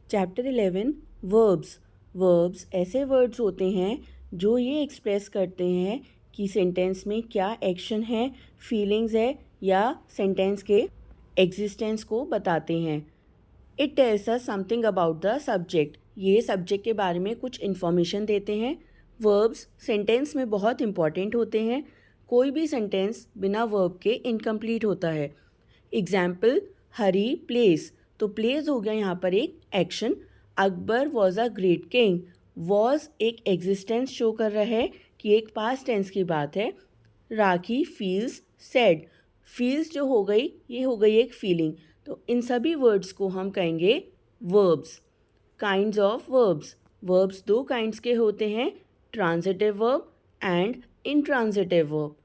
Chapter 11 verbs. Verbs ऐसे words होते हैं जो ये एक्सप्रेस करते हैं कि सेंटेंस में क्या एक्शन है, फीलिंग्स है या सेंटेंस के एग्जिस्टेंस को बताते हैं। It tells us something about the subject. ये सब्जेक्ट के बारे में कुछ इन्फॉर्मेशन देते हैं। वर्ब्स सेंटेंस में बहुत इंपॉर्टेंट होते हैं। कोई भी सेंटेंस बिना वर्ब के इनकम्प्लीट होता है। एग्जाम्पल, हरी प्लेस। तो प्लेस हो गया यहाँ पर एक action. Akbar was a great king. Was एक एग्जिस्टेंस शो कर रहा है कि एक पास्ट टेंस की बात है। राखी फील्स सैड। फील्स जो हो गई, ये हो गई एक फीलिंग। तो इन सभी वर्ड्स को हम कहेंगे verbs. Kinds of verbs. Verbs दो काइंड्स के होते हैं, transitive verb and intransitive verb.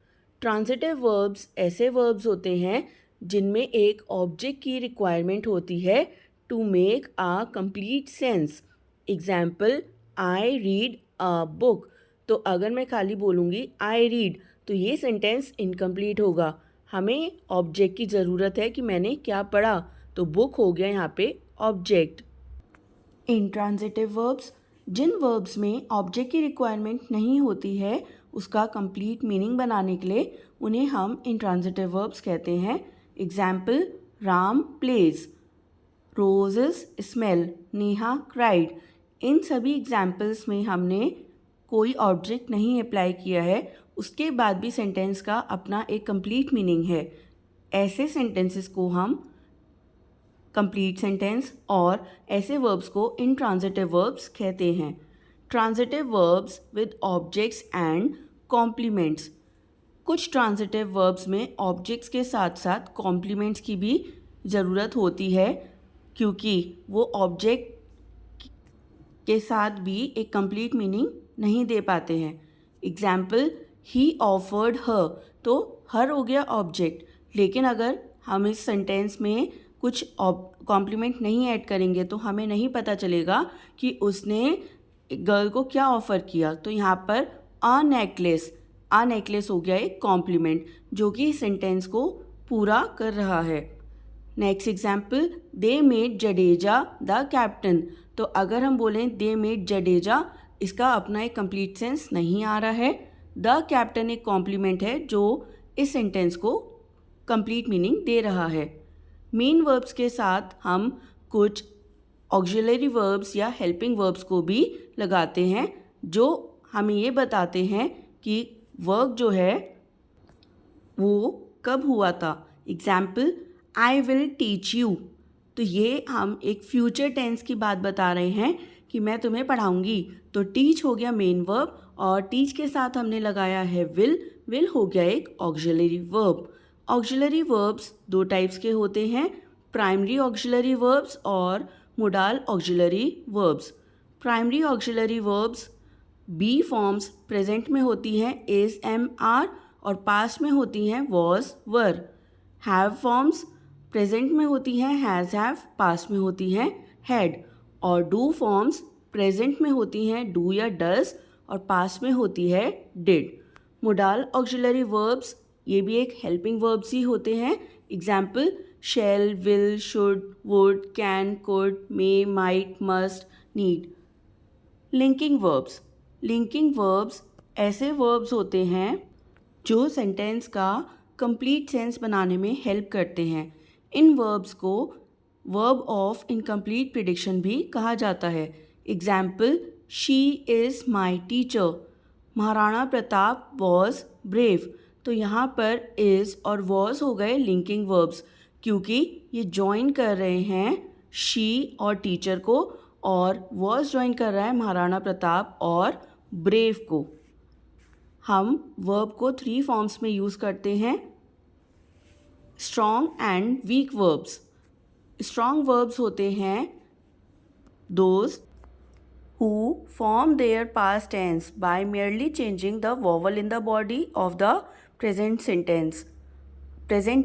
Transitive verbs ऐसे वर्ब्स होते हैं जिनमें एक ऑब्जेक्ट की रिक्वायरमेंट होती है to make a complete sense. Example, I read a book. तो अगर मैं खाली बोलूँगी आई रीड तो ये सेंटेंस इनकम्प्लीट होगा। हमें ऑब्जेक्ट की ज़रूरत है कि मैंने क्या पढ़ा, तो बुक हो गया यहाँ पे ऑब्जेक्ट। इंट्रांजिटिव वर्ब्स, जिन वर्ब्स में ऑब्जेक्ट की रिक्वायरमेंट नहीं होती है उसका कंप्लीट मीनिंग बनाने के लिए उन्हें हम इंट्रांजिटिव वर्ब्स कहते हैं। Example, Ram plays, roses smell, Neha cried. इन सभी एग्जाम्पल्स में हमने कोई ऑब्जेक्ट नहीं अप्लाई किया है, उसके बाद भी सेंटेंस का अपना एक कंप्लीट मीनिंग है। ऐसे सेंटेंसेस को हम कंप्लीट सेंटेंस और ऐसे वर्ब्स को इंट्रांजिटिव वर्ब्स कहते हैं। Transitive verbs with objects and complements. कुछ ट्रांजिटिव वर्ब्स में ऑब्जेक्ट्स के साथ साथ कॉम्प्लीमेंट्स की भी ज़रूरत होती है क्योंकि वो ऑब्जेक्ट के साथ भी एक कंप्लीट मीनिंग नहीं दे पाते हैं। एग्जाम्पल, ही ऑफर्ड हर। तो हर हो गया ऑब्जेक्ट, लेकिन अगर हम इस सेंटेंस में कुछ कॉम्प्लीमेंट नहीं ऐड करेंगे तो हमें नहीं पता चलेगा कि उसने गर्ल को क्या ऑफ़र किया। तो यहाँ पर अ नेकलेस हो गया एक कॉम्प्लीमेंट जो कि सेंटेंस को पूरा कर रहा है। Next example, they made Jadeja the captain. तो अगर हम बोलें दे मेड जडेजा, इसका अपना एक कंप्लीट सेंस नहीं आ रहा है। द कैप्टन एक कॉम्प्लीमेंट है जो इस सेंटेंस को कंप्लीट मीनिंग दे रहा है। मेन वर्ब्स के साथ हम कुछ ऑक्सिलरी वर्ब्स या हेल्पिंग वर्ब्स को भी लगाते हैं जो हमें ये बताते हैं कि वर्क जो है वो कब हुआ था। Example, I will teach you. तो ये हम एक फ्यूचर टेंस की बात बता रहे हैं कि मैं तुम्हें पढ़ाऊंगी। तो टीच हो गया मेन वर्ब और टीच के साथ हमने लगाया है विल। विल हो गया एक ऑक्सिलरी वर्ब। ऑक्सिलरी वर्ब्स दो टाइप्स के होते हैं, प्राइमरी ऑक्सिलरी वर्ब्स और modal auxiliary verbs. Primary auxiliary verbs be forms present में होती हैं इज एम आर और पास्ट में होती हैं was were. Have forms present में होती हैं हैज़ हैव, पास्ट में होती हैं हैड। और डू फॉर्म्स प्रेजेंट में होती हैं डू या डज और पास्ट में होती है डिड। मोडाल ऑक्सिलरी वर्ब्स ये भी एक हेल्पिंग वर्ब्स ही होते हैं। Example, shall, will, should, would, can, could, may, might, must, need. Linking verbs. Linking verbs ऐसे वर्ब्स होते हैं जो सेंटेंस का कंप्लीट सेंस बनाने में हेल्प करते हैं। इन वर्ब्स को वर्ब ऑफ इनकम्प्लीट प्रिडिक्शन भी कहा जाता है। Example, she is my teacher. Maharana Pratap was brave. तो यहाँ पर इज़ और वॉज हो गए लिंकिंग वर्ब्स क्योंकि ये जॉइन कर रहे हैं शी और टीचर को और वॉज जॉइन कर रहा है महाराणा प्रताप और ब्रेव को। हम वर्ब को 3 फॉर्म्स में यूज़ करते हैं, strong and weak verbs. Strong verbs होते हैं those who form their past tense by merely changing the vowel in the body of the present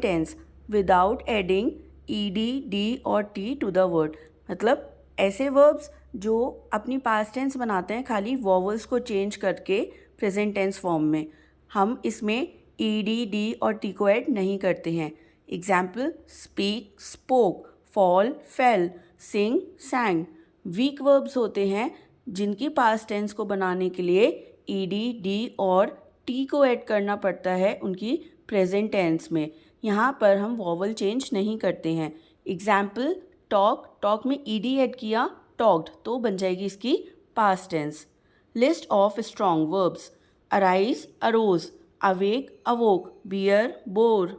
tense without adding ed, d और t to the word। मतलब ऐसे verbs जो अपनी past tense बनाते हैं खाली vowels को change करके present tense form में, हम इसमें ed, d और t को ऐड नहीं करते हैं। Example, speak, spoke, fall, fell, sing, sang। Weak verbs होते हैं जिनकी पास्ट टेंस को बनाने के लिए ईडी, डी और टी को ऐड करना पड़ता है उनकी प्रेजेंट टेंस में। यहाँ पर हम वॉवल चेंज नहीं करते हैं। एग्जाम्पल, टॉक, टॉक में ईडी ऐड किया, टॉक्ड, तो बन जाएगी इसकी past tense. List of strong verbs: arise, arose, awake, awoke, bear, bore,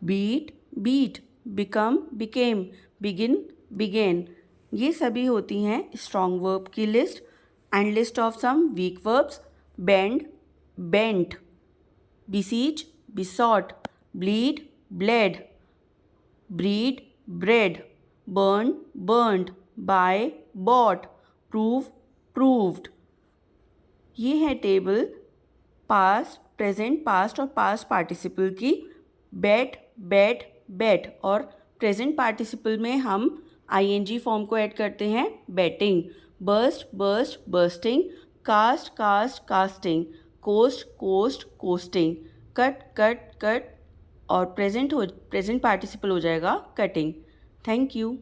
beat, beat, become, became, begin, began. ये सभी होती हैं स्ट्रॉन्ग वर्ब की list. And list of some weak verbs: bend, bent, beseech, besought, bleed, bled, breed, bred, burn, burned, buy, bought, prove, proved। ये है table past, present, past और past participle की। बेट, बेट, बेट और प्रेजेंट पार्टिसिपल में हम ING form को add करते हैं, betting. Burst, burst, bursting, cast, cast, casting, cost, cost, costing, cut, cut, cut और प्रेजेंट पार्टिसिपल हो जाएगा कटिंग। Thank you.